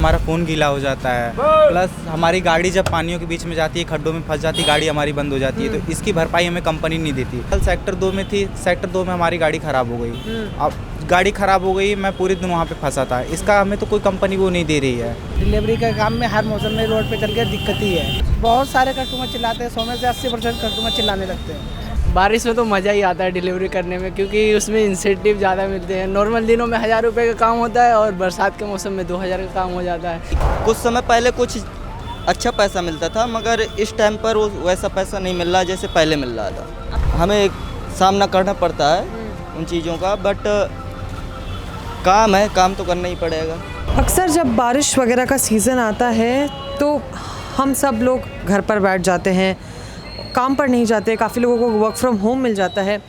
हमारा फ़ोन गीला हो जाता है, प्लस हमारी गाड़ी जब पानियों के बीच में जाती है, खड्डों में फंस जाती है, गाड़ी हमारी बंद हो जाती है, तो इसकी भरपाई हमें कंपनी नहीं देती। कल सेक्टर 2 में थी, सेक्टर 2 में हमारी गाड़ी ख़राब हो गई। अब गाड़ी ख़राब हो गई, मैं पूरे दिन वहाँ पे फंसा था। इसका हमें तो कोई कंपनी वो नहीं दे रही है। डिलीवरी के काम में हर मौसम में रोड पे चल के दिक्कत ही है। बहुत सारे कस्टमर चिल्लाते हैं, 100 में से 80% कस्टमर चिल्लाने लगते हैं। बारिश में तो मज़ा ही आता है डिलीवरी करने में, क्योंकि उसमें इंसेंटिव ज़्यादा मिलते हैं। नॉर्मल दिनों में 1000 रुपये का काम होता है और बरसात के मौसम में 2000 का काम हो जाता है। कुछ समय पहले कुछ अच्छा पैसा मिलता था, मगर इस टाइम पर वो वैसा पैसा नहीं मिल रहा जैसे पहले मिल रहा था। हमें सामना करना पड़ता है उन चीज़ों का, बट काम है, काम तो करना ही पड़ेगा। अक्सर जब बारिश वगैरह का सीज़न आता है तो हम सब लोग घर पर बैठ जाते हैं, काम पर नहीं जाते। काफ़ी लोगों को वर्क फ्रॉम होम मिल जाता है,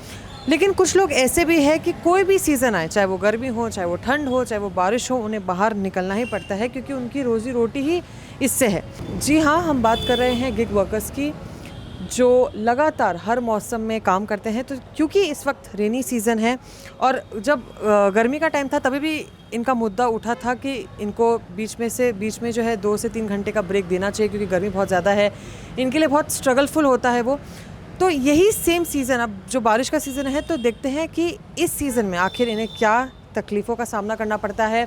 लेकिन कुछ लोग ऐसे भी हैं कि कोई भी सीज़न आए, चाहे वो गर्मी हो, चाहे वो ठंड हो, चाहे वो बारिश हो, उन्हें बाहर निकलना ही पड़ता है, क्योंकि उनकी रोज़ी रोटी ही इससे है। जी हाँ, हम बात कर रहे हैं गिग वर्कर्स की, जो लगातार हर मौसम में काम करते हैं। तो क्योंकि इस वक्त रेनी सीज़न है और जब गर्मी का टाइम था तभी भी इनका मुद्दा उठा था कि इनको बीच में जो है 2 से 3 घंटे का ब्रेक देना चाहिए, क्योंकि गर्मी बहुत ज़्यादा है, इनके लिए बहुत स्ट्रगलफुल होता है वो। तो यही सेम सीज़न, अब जो बारिश का सीज़न है, तो देखते हैं कि इस सीज़न में आखिर इन्हें क्या तकलीफ़ों का सामना करना पड़ता है।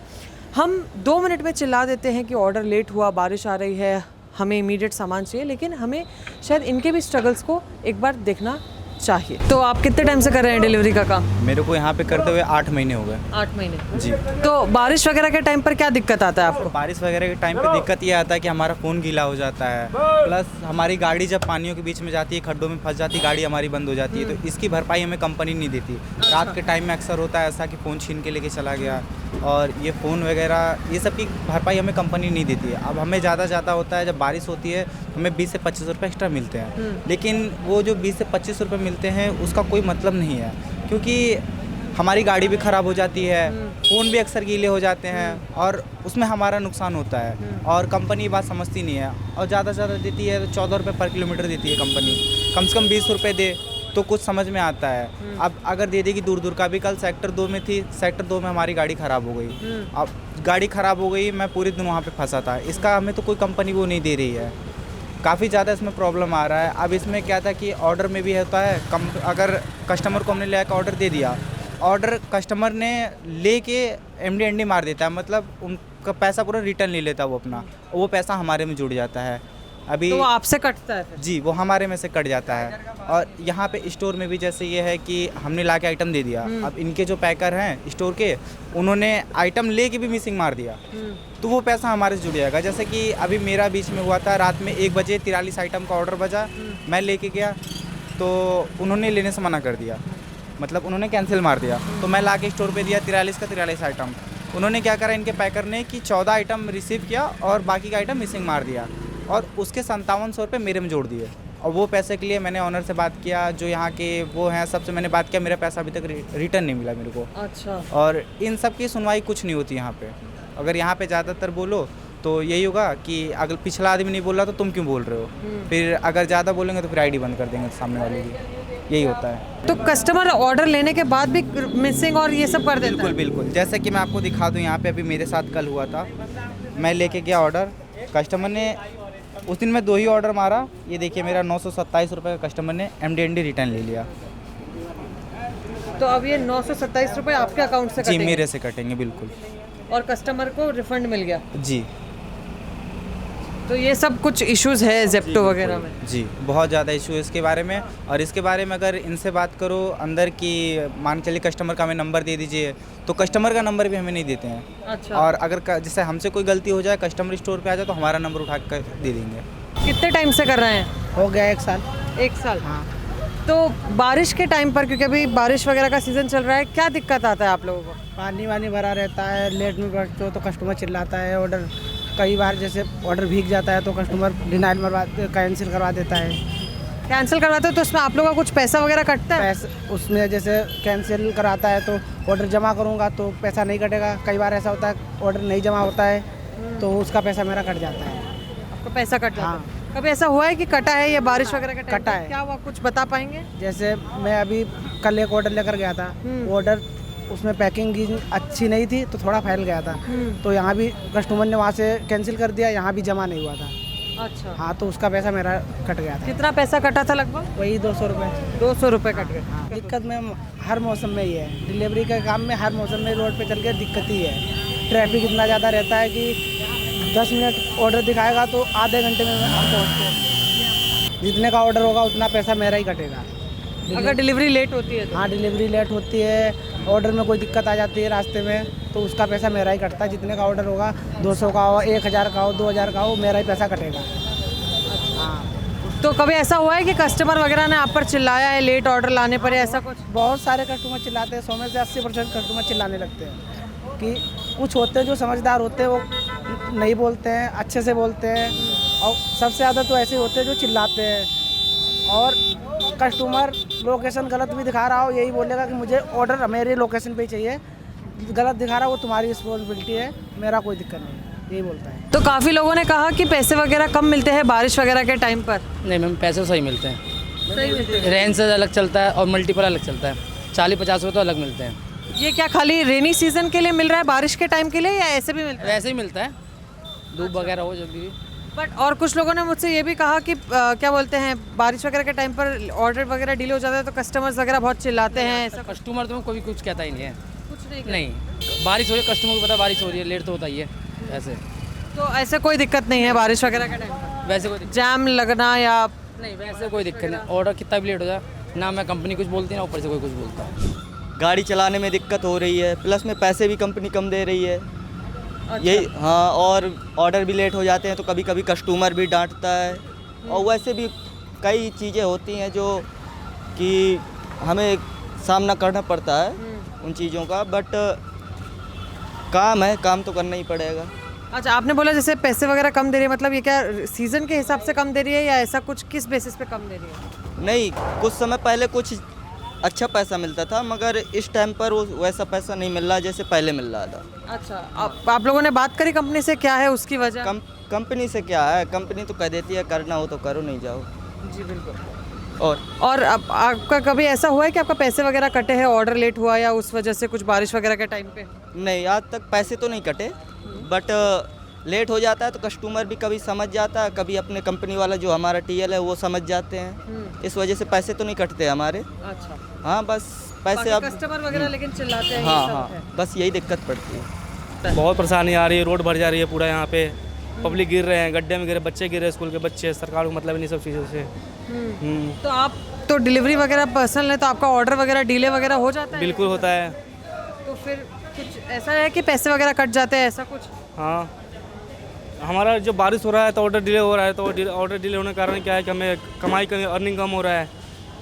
हम 2 मिनट में चिल्ला देते हैं कि ऑर्डर लेट हुआ, बारिश आ रही है, हमें इमीडिएट सामान चाहिए, लेकिन हमें शायद इनके भी स्ट्रगल्स को एक बार देखना चाहिए। तो आप कितने टाइम से कर रहे हैं डिलीवरी का काम? मेरे को यहाँ पे करते हुए 8 महीने हो गए। 8 महीने जी। तो बारिश वगैरह के टाइम पर क्या दिक्कत आता है आपको? बारिश वगैरह के टाइम पे दिक्कत ये आता है कि हमारा फ़ोन गीला हो जाता है, प्लस हमारी गाड़ी जब पानियों के बीच में जाती है, खड्डों में फंस जाती है, गाड़ी हमारी बंद हो जाती है, तो इसकी भरपाई हमें कंपनी नहीं देती। रात के टाइम में अक्सर होता है ऐसा कि फ़ोन छीन के लेके चला गया, और ये फ़ोन वगैरह ये सब की भरपाई हमें कंपनी नहीं देती है। अब हमें ज़्यादा होता है, जब बारिश होती है हमें 20 से 25 रुपये एक्स्ट्रा मिलते हैं, लेकिन वो जो 20 से 25 रुपये मिलते हैं उसका कोई मतलब नहीं है, क्योंकि हमारी गाड़ी भी ख़राब हो जाती है, फ़ोन भी अक्सर गीले हो जाते हैं, और उसमें हमारा नुकसान होता है। और कंपनी ये बात समझती नहीं है, और ज़्यादा से ज़्यादा देती है तो 14 रुपये पर किलोमीटर देती है कंपनी। कम से कम 20 रुपये दे तो कुछ समझ में आता है। अब अगर दे देगी दूर का भी, कल सेक्टर 2 में थी, सेक्टर 2 में हमारी गाड़ी ख़राब हो गई। अब गाड़ी ख़राब हो गई, मैं पूरे दिन वहाँ पे फंसा था। इसका हमें तो कोई कंपनी वो नहीं दे रही है। काफ़ी ज़्यादा इसमें प्रॉब्लम आ रहा है। अब इसमें क्या था कि ऑर्डर में भी होता है, अगर कस्टमर को हमने लेकर ऑर्डर दे दिया, ऑर्डर कस्टमर ने लेके एमडी मार देता है, मतलब उनका पैसा पूरा रिटर्न ले लेता है वो अपना, और वो पैसा हमारे में जुड़ जाता है। अभी तो वो आपसे कटता है फिर? जी, वो हमारे में से कट जाता है। और यहाँ पे स्टोर में भी जैसे ये है कि हमने ला के आइटम दे दिया, अब इनके जो पैकर हैं स्टोर के, उन्होंने आइटम ले के भी मिसिंग मार दिया, तो वो पैसा हमारे से जुड़ जाएगा। जैसे कि अभी मेरा बीच में हुआ था, रात में 1 बजे 43 आइटम का ऑर्डर बजा, मैं लेके गया तो उन्होंने लेने से मना कर दिया, मतलब उन्होंने कैंसिल मार दिया। तो मैं ला के स्टोर पे दिया 43 का 43 आइटम। उन्होंने क्या करा, इनके पैकर ने, कि 14 आइटम रिसीव किया और बाकी का आइटम मिसिंग मार दिया, और उसके 5700 रुपये मेरे में जोड़ दिए। और वो पैसे के लिए मैंने ऑनर से बात किया, जो यहाँ के वो हैं, सबसे मैंने बात किया, मेरा पैसा अभी तक रिटर्न नहीं मिला मेरे को। अच्छा। और इन सब की सुनवाई कुछ नहीं होती यहाँ पे। अगर यहाँ पे ज़्यादातर बोलो तो यही होगा कि अगर पिछला आदमी नहीं बोल रहा तो तुम क्यों बोल रहे हो, फिर अगर ज़्यादा बोलेंगे तो फिर आईडी बंद कर देंगे सामने वाले की। यही होता है। तो कस्टमर ऑर्डर लेने के बाद भी मिसिंग और ये सब कर देता है? बिल्कुल। जैसे कि मैं आपको दिखा दूँ, यहाँ पे अभी मेरे साथ कल हुआ था, मैं लेके गया ऑर्डर, कस्टमर ने उस दिन मैं 2 ही ऑर्डर मारा, ये देखिए मेरा 927 रुपये का कस्टमर ने एमडी रिटर्न ले लिया। तो अब ये 927 रुपये आपके अकाउंट से जी, कटेंगे? मेरे से कटेंगे, बिल्कुल। और कस्टमर को रिफंड मिल गया? जी। तो ये सब कुछ इश्यूज है जेप्टो वगैरह में? जी, बहुत ज़्यादा इशू है इसके बारे में। और इसके बारे में अगर इनसे बात करो अंदर की, मान चलिए कस्टमर का हमें नंबर दे दीजिए, तो कस्टमर का नंबर भी हमें नहीं देते हैं। अच्छा। और अगर जैसे हमसे कोई गलती हो जाए, कस्टमर स्टोर पे आ जाए, तो हमारा नंबर उठा कर दे देंगे। कितने टाइम से कर रहे हैं? हो गया 1 साल। 1 साल। हाँ। तो बारिश के टाइम पर, क्योंकि अभी बारिश वगैरह का सीज़न चल रहा है, क्या दिक्कत आता है आप लोगों को? पानी वानी भरा रहता है, लेट में बैठते हो तो कस्टमर चिल्लाता है। ऑर्डर कई बार जैसे ऑर्डर भीग जाता है तो कस्टमर डिनाइल कैंसिल करवा देता है। कैंसिल करवाते हो तो उसमें आप लोगों का कुछ पैसा वगैरह कटता है? पैसा उसमें जैसे कैंसिल कराता है तो ऑर्डर जमा करूँगा तो पैसा नहीं कटेगा। कई बार ऐसा होता है ऑर्डर नहीं जमा होता है तो उसका पैसा मेरा कट जाता है। आपका पैसा कट जाता है? हाँ। कभी ऐसा हुआ है कि कटा है या बारिश वगैरह का टाइम कटा पे? है। क्या हुआ, कुछ बता पाएंगे? जैसे मैं अभी कल एक ऑर्डर लेकर गया था, ऑर्डर उसमें पैकिंग अच्छी नहीं थी तो थोड़ा फैल गया था। तो यहाँ भी कस्टमर ने वहाँ से कैंसिल कर दिया, यहाँ भी जमा नहीं हुआ था। अच्छा, हाँ, तो उसका पैसा मेरा कट गया था। कितना पैसा कटा था लगभग? वही 200 रुपये। 200 रुपये कट गए। दिक्कत में हर मौसम में ही है, डिलीवरी के काम में हर मौसम में रोड पे चल के दिक्कत ही है। ट्रैफिक इतना ज़्यादा रहता है कि 10 मिनट ऑर्डर दिखाएगा तो आधे घंटे में हम पहुँचते हैं। जितने का ऑर्डर होगा उतना पैसा मेरा ही कटेगा। अगर डिलीवरी लेट होती है तो? हाँ, डिलीवरी लेट होती है, ऑर्डर में कोई दिक्कत आ जाती है रास्ते में, तो उसका पैसा मेरा ही कटता है। जितने का ऑर्डर होगा, 200 का हो, 1000 का हो, 2000 का हो, मेरा ही पैसा कटेगा। हाँ, तो कभी ऐसा हुआ है कि कस्टमर वगैरह ने आप पर चिल्लाया है लेट ऑर्डर लाने पर, या ऐसा कुछ? बहुत सारे कस्टमर चिल्लाते हैं, 100 में से 80% कस्टमर चिल्लाने लगते हैं। कि कुछ होते हैं जो समझदार होते हैं, वो नहीं बोलते हैं, अच्छे से बोलते हैं, और सबसे ज़्यादा तो ऐसे होते हैं जो चिल्लाते हैं। और कस्टमर लोकेशन गलत भी दिखा रहा हो, यही बोलेगा कि मुझे ऑर्डर मेरे लोकेशन पे ही चाहिए, गलत दिखा रहा हो वो तुम्हारी रिस्पॉन्सिबिलिटी है, मेरा कोई दिक्कत नहीं है, यही बोलता है। तो काफ़ी लोगों ने कहा कि पैसे वगैरह कम मिलते हैं बारिश वगैरह के टाइम पर। नहीं मैम, पैसे तो सही मिलते हैं। सही मिलते हैं? रेंज से अलग चलता है और मल्टीपल अलग चलता है। 40-50 रुपये तो अलग मिलते हैं। ये क्या खाली रेनी सीजन के लिए मिल रहा है, बारिश के टाइम के लिए, या ऐसे भी मिलता है? वैसे ही मिलता है, धूप वगैरह हो जब भी। बट और कुछ लोगों ने मुझसे ये भी कहा कि क्या बोलते हैं, बारिश वगैरह के टाइम पर ऑर्डर वगैरह डिले हो जाता है तो कस्टमर्स वगैरह बहुत चिल्लाते हैं, ऐसा कस्टमर तो कोई कुछ कहता ही नहीं है। कुछ नहीं? नहीं, बारिश हो रही है, कस्टमर को पता बारिश हो रही है, लेट तो होता ही है ऐसे। तो ऐसे कोई दिक्कत नहीं है बारिश वगैरह के टाइम पर? वैसे कोई जैम लगना या नहीं, वैसे कोई दिक्कत नहीं। ऑर्डर कितना भी लेट हो जाए ना, मैं कंपनी कुछ बोलती ना ऊपर से कोई कुछ बोलता। गाड़ी चलाने में दिक्कत हो रही है, प्लस में पैसे भी कंपनी कम दे रही है। यही हाँ, और ऑर्डर भी लेट हो जाते हैं तो कभी कभी कस्टमर भी डांटता है। और वैसे भी कई चीज़ें होती हैं जो कि हमें सामना करना पड़ता है उन चीज़ों का, बट काम है, काम तो करना ही पड़ेगा। अच्छा, आपने बोला जैसे पैसे वगैरह कम दे रही है, मतलब ये क्या सीज़न के हिसाब से कम दे रही है, या ऐसा कुछ किस बेसिस पे कम दे रही है? नहीं, कुछ समय पहले कुछ अच्छा पैसा मिलता था, मगर इस टाइम पर वो वैसा पैसा नहीं मिल रहा जैसे पहले मिल रहा था। अच्छा, आप लोगों ने बात करी कंपनी से, क्या है उसकी वजह? कंपनी से क्या है, कंपनी तो कह देती है करना हो तो करो, नहीं जाओ। जी बिल्कुल। और अब आपका कभी ऐसा हुआ है कि आपका पैसे वगैरह कटे हैं, ऑर्डर लेट हुआ, या उस वजह से कुछ बारिश वगैरह के टाइम पे? नहीं, आज तक पैसे तो नहीं कटे, बट लेट हो जाता है तो कस्टमर भी कभी समझ जाता है, कभी अपने कंपनी वाला जो हमारा टीएल है वो समझ जाते हैं, इस वजह से पैसे तो नहीं कटते हमारे। अच्छा, हाँ, बस पैसे अब कस्टमर वगैरह लेकिन चिल्लाते हैं, हाँ ये सब हाँ, है। बस यही दिक्कत पड़ती है। बहुत परेशानी आ रही है, रोड भर जा रही है पूरा, यहाँ पे पब्लिक गिर रहे हैं, गड्ढे में गिरे बच्चे, गिर रहे हैं स्कूल के बच्चे। सरकार को मतलब नहीं सब चीज़ों से। तो आप तो डिलीवरी वगैरह पर्सनल है, तो आपका ऑर्डर वगैरह डिले वगैरह हो जाता है? बिल्कुल होता है। तो फिर कुछ ऐसा है कि पैसे वगैरह कट जाते हैं, ऐसा कुछ? हाँ, हमारा जो बारिश हो रहा है तो ऑर्डर डिले हो रहा है, तो ऑर्डर डिले होने के कारण क्या है कि हमें कमाई का अर्निंग कम हो रहा है।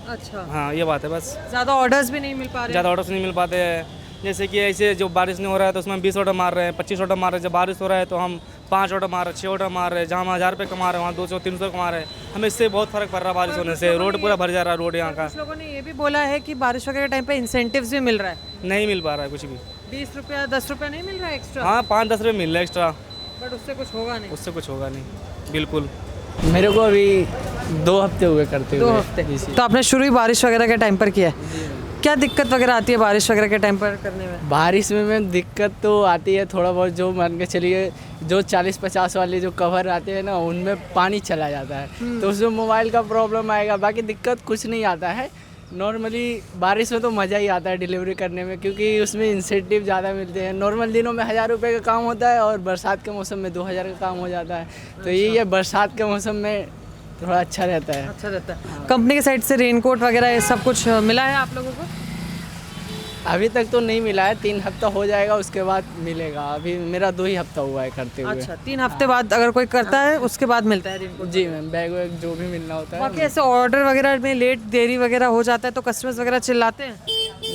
अच्छा, हाँ, ये बात है बस। ज़्यादा ऑर्डर्स भी नहीं मिल पा रहे? ज़्यादा ऑर्डर्स नहीं मिल पाते हैं। जैसे कि ऐसे जो बारिश नहीं हो रहा है तो उसमें 20 ऑर्डर मार रहे हैं, 25 ऑर्डर मार रहे हैं। जब बारिश हो रहा है तो हम 5 ऑर्डर मार रहे हैं, 6 ऑर्डर मार रहे हैं। जहाँ हम 1000 रुपये कमा रहे हैं वहाँ 200-300 कमा रहे हैं। हमें इससे बहुत फ़र्क पड़ रहा है बारिश होने से। रोड पूरा भर जा रहा है, रोड यहाँ का। कुछ लोगों ने ये भी बोला है कि बारिश वगैरह टाइम पे इंसेंटिव्स भी मिल रहा है। नहीं मिल पा रहा है कुछ भी। 20 रुपया 10 रुपया नहीं मिल रहा है एक्स्ट्रा? हाँ, 5-10 रुपये मिल रहा है एक्स्ट्रा, बट उससे कुछ होगा नहीं। उससे कुछ होगा नहीं, बिल्कुल। मेरे को अभी 2 हफ्ते हुए करते हुए। 2 हफ्ते? तो आपने शुरू ही बारिश वगैरह के टाइम पर किया है? क्या दिक्कत वगैरह आती है बारिश वगैरह के टाइम पर करने में? बारिश में मैम दिक्कत तो आती है थोड़ा बहुत, जो मान के चलिए जो 40-50 वाले जो कवर आते हैं ना, उनमें पानी चला जाता है तो उसमें मोबाइल का प्रॉब्लम आएगा। बाकी दिक्कत कुछ नहीं आता है। नॉर्मली बारिश में तो मज़ा ही आता है डिलीवरी करने में, क्योंकि उसमें इंसेंटिव ज़्यादा मिलते हैं। नॉर्मल दिनों में 1000 रुपये का काम होता है और बरसात के मौसम में 2000 का काम हो जाता है। तो यही है, बरसात के मौसम में थोड़ा अच्छा रहता है। अच्छा रहता है। कंपनी के साइड से रेनकोट वगैरह ये सब कुछ मिला है आप लोगों को? अभी तक तो नहीं मिला है, 3 हफ्ता हो जाएगा उसके बाद मिलेगा। अभी मेरा 2 ही हफ्ता हुआ है करते हुए। अच्छा, 3 हफ्ते बाद अगर कोई करता है उसके बाद मिलता है रेनकोट? जी मैम, बैग वैग जो भी मिलना होता है। बाकी ऐसे ऑर्डर वगैरह में लेट देरी वगैरह हो जाता है तो कस्टमर्स वगैरह चिल्लाते हैं?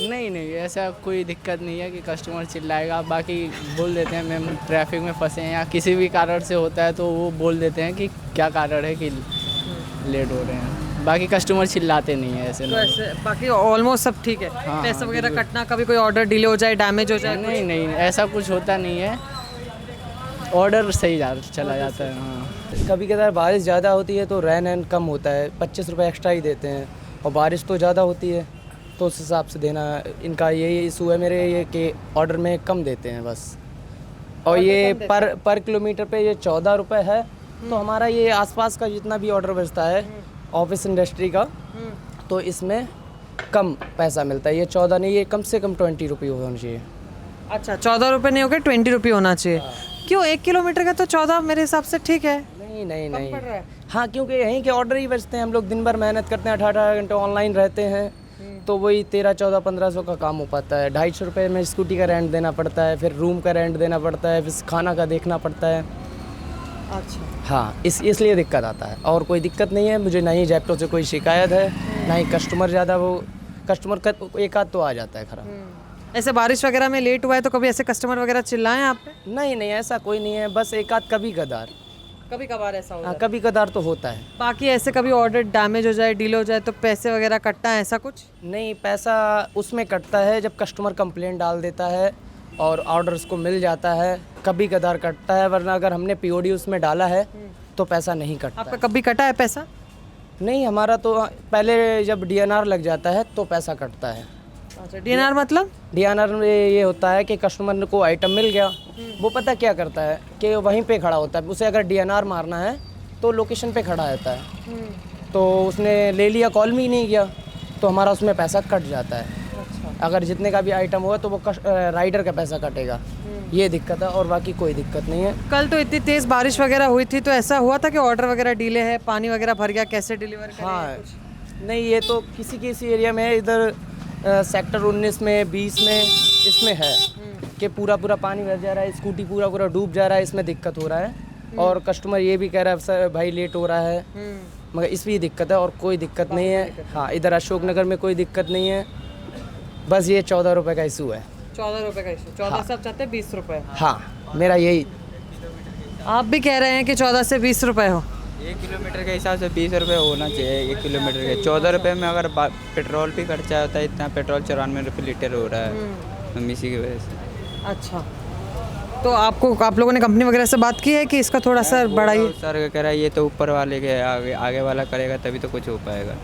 नहीं नहीं, ऐसा कोई दिक्कत नहीं है कि कस्टमर चिल्लाएगा। बाकी बोल देते हैं मैम ट्रैफिक में फंसे हैं या किसी भी कारण से होता है तो वो बोल देते हैं कि क्या कारण है कि लेट हो रहे हैं। बाकी कस्टमर चिल्लाते नहीं है ऐसे। तो ऐसे बाकी ऑलमोस्ट सब ठीक है? हाँ, पैसे वगैरह कटना, कभी कोई ऑर्डर डिले हो जाए, डैमेज हो जाए? नहीं नहीं, ऐसा कुछ होता नहीं है, ऑर्डर सही चला जाता है। हाँ, कभी कभार बारिश ज़्यादा होती है तो रेन एंड कम होता है, 25 रुपये एक्स्ट्रा ही देते हैं। और बारिश तो ज़्यादा होती है तो उस हिसाब से देना। इनका यही इशू है मेरे ये कि ऑर्डर में कम देते हैं बस। और ये पर किलोमीटर पे ये 14 रुपये है। तो हमारा ये आसपास का जितना भी ऑर्डर बचता है ऑफिस इंडस्ट्री का, तो इसमें कम पैसा मिलता है। ये 14 नहीं, ये कम से कम 20 रुपये होना चाहिए। अच्छा, 14 रुपये नहीं हो गए, 20 रुपये होना चाहिए। क्यों, 1 किलोमीटर का तो 14 मेरे हिसाब से ठीक है। नहीं नहीं नहीं, हाँ, क्योंकि यहीं के ऑर्डर ही बचते हैं। हम लोग दिन भर मेहनत करते हैं, 18 घंटे ऑनलाइन रहते हैं, तो वही 13, 14, 1500 का काम हो पाता है। 250 रुपये में स्कूटी का रेंट देना पड़ता है, फिर रूम का रेंट देना पड़ता है, फिर खाना का देखना पड़ता है। अच्छा, हाँ, इसलिए दिक्कत आता है। और कोई दिक्कत नहीं है मुझे, ना ही जेप्टो से कोई शिकायत है, ना ही कस्टमर ज़्यादा कस्टमर का एक आध तो आ जाता है खराब। ऐसे बारिश वगैरह में लेट हुआ है तो कभी ऐसे कस्टमर वगैरह चिल्लाएं आप पे? नहीं नहीं, ऐसा कोई नहीं है, बस एक आध कभी कदार। कभी कभार ऐसा होता हाँ, है। कभी कदार तो होता है। बाकी ऐसे कभी ऑर्डर डैमेज हो जाए, डीले हो जाए तो पैसे वगैरह कटता है, ऐसा कुछ? नहीं, पैसा उसमें कटता है जब कस्टमर कंप्लेंट डाल देता है और ऑर्डर उसको मिल जाता है, कभी कदार कटता है। वरना अगर हमने पीओडी उसमें डाला है तो पैसा नहीं कटता। आपका कभी कटा है पैसा? नहीं, हमारा तो पहले जब डीएनआर लग जाता है तो पैसा कटता है। अच्छा, डीएनआर मतलब? डीएनआर में ये होता है कि कस्टमर को आइटम मिल गया, वो पता क्या करता है कि वहीं पे खड़ा होता है। उसे अगर डीएनआर मारना है तो लोकेशन पे खड़ा रहता है, तो उसने ले लिया, कॉल भी नहीं किया, तो हमारा उसमें पैसा कट जाता है। अगर जितने का भी आइटम होगा तो वो राइडर का पैसा कटेगा। ये दिक्कत है, और बाकी कोई दिक्कत नहीं है। कल तो इतनी तेज़ बारिश वगैरह हुई थी, तो ऐसा हुआ था कि ऑर्डर वगैरह डिले है, पानी वगैरह भर गया, कैसे डिलीवर करें? हाँ, नहीं, ये तो किसी किसी एरिया में है, इधर सेक्टर 19 में, 20 में, इसमें है कि पूरा पानी भर जा रहा है, स्कूटी पूरा डूब जा रहा है, इसमें दिक्कत हो रहा है। और कस्टमर ये भी कह रहा है सर भाई लेट हो रहा है, मगर इसमें दिक्कत है, और कोई दिक्कत नहीं है। हाँ, इधर अशोकनगर में कोई दिक्कत नहीं है, बस ये 14 रुपये का इशू है। 14 रुपये का इशू? 14 से आप चाहते हैं 20 रुपये? हाँ, मेरा यही। आप भी कह रहे हैं कि 14 से 20 रुपये हो? 1 किलोमीटर के हिसाब से 20 रुपये होना चाहिए 1 किलोमीटर के। 14 रुपये में अगर पेट्रोल भी खर्चा होता है, इतना पेट्रोल 94 रुपये लीटर हो रहा है, हम इसी की वजह से। अच्छा, तो आप लोगों ने कंपनी वगैरह से बात की है कि इसका थोड़ा सा बढ़ाइए? सर कह रहा है ये तो ऊपर वाले के आगे वाला करेगा तभी तो कुछ हो पाएगा।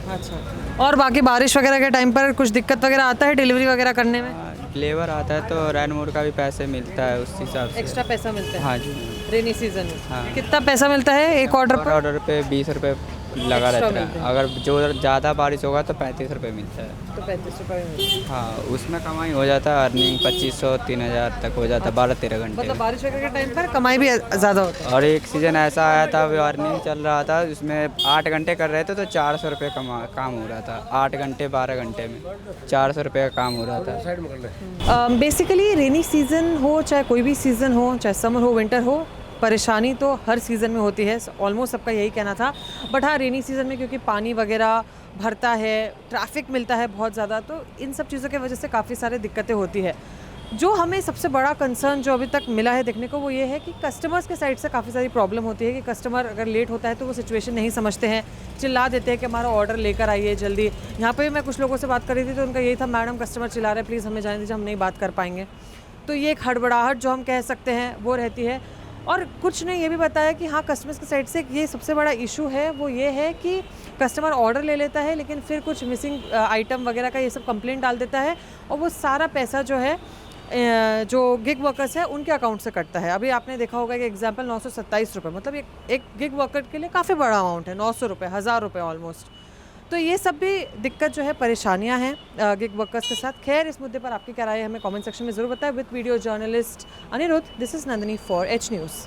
अच्छा, और बाकी बारिश वगैरह के टाइम पर कुछ दिक्कत वगैरह आता है डिलीवरी वगैरह करने में? लेबर आता है तो रैन मोड का भी पैसे मिलता है, उस हिसाब से एक्स्ट्रा पैसा मिलता है? हाँ जी, रेनी सीजन में? हाँ। कितना पैसा मिलता है एक ऑर्डर पर? ऑर्डर पे 20 रुपये लगा रहता है। अगर जो ज़्यादा बारिश होगा तो 35 रुपये मिलता है। तो 35 रुपये मिलता है। हाँ, उसमें कमाई हो जाता है, अर्निंग 2500 3000 तक हो जाता है 12-13 घंटे मतलब में। बारिश वगैरह के टाइम पर कमाई भी ज़्यादा होती है? और एक सीज़न ऐसा आया था, अर्निंग चल रहा था, उसमें 8 घंटे कर रहे थे तो 400 रुपये काम हो रहा था। 8 घंटे 12 घंटे में 400 रुपये का काम हो रहा था। बेसिकली रेनी सीज़न हो, चाहे कोई भी सीज़न हो, चाहे समर हो, विंटर हो, परेशानी तो हर सीज़न में होती है, ऑलमोस्ट सबका यही कहना था। बट हाँ, रेनी सीज़न में क्योंकि पानी वगैरह भरता है, ट्रैफिक मिलता है बहुत ज़्यादा, तो इन सब चीज़ों की वजह से काफ़ी सारी दिक्कतें होती है। जो हमें सबसे बड़ा कंसर्न जो अभी तक मिला है देखने को, वो ये है कि कस्टमर्स के साइड से काफ़ी सारी प्रॉब्लम होती है कि कस्टमर अगर लेट होता है तो वो सिचुएशन नहीं समझते हैं, चिल्ला देते हैं कि हमारा ऑर्डर लेकर आइए जल्दी। यहाँ पे भी मैं कुछ लोगों से बात कर रही थी तो उनका यही था, मैडम कस्टमर चिल्ला रहे हैं, प्लीज़ हमें जाने दीजिए, हम नहीं बात कर पाएंगे। तो ये एक हड़बड़ाहट जो हम कह सकते हैं वो रहती है। और कुछ ने ये भी बताया कि हाँ, कस्टमर्स के साइड से ये सबसे बड़ा इशू है, वो ये है कि कस्टमर ऑर्डर ले लेता है लेकिन फिर कुछ मिसिंग आइटम वगैरह का ये सब कंप्लेंट डाल देता है, और वो सारा पैसा जो है जो गिग वर्कर्स है उनके अकाउंट से कटता है। अभी आपने देखा होगा कि एग्जांपल 927 रुपये, मतलब एक गिग वर्कर के लिए काफ़ी बड़ा अमाउंट है, 900 रुपये, 1000 रुपये ऑलमोस्ट। तो ये सब भी दिक्कत जो है, परेशानियां हैं गिग वर्कर्स के साथ। खैर, इस मुद्दे पर आपकी क्या राय है हमें कमेंट सेक्शन में ज़रूर बताएं। With video journalist Aniruddh, this is Nandini for H news.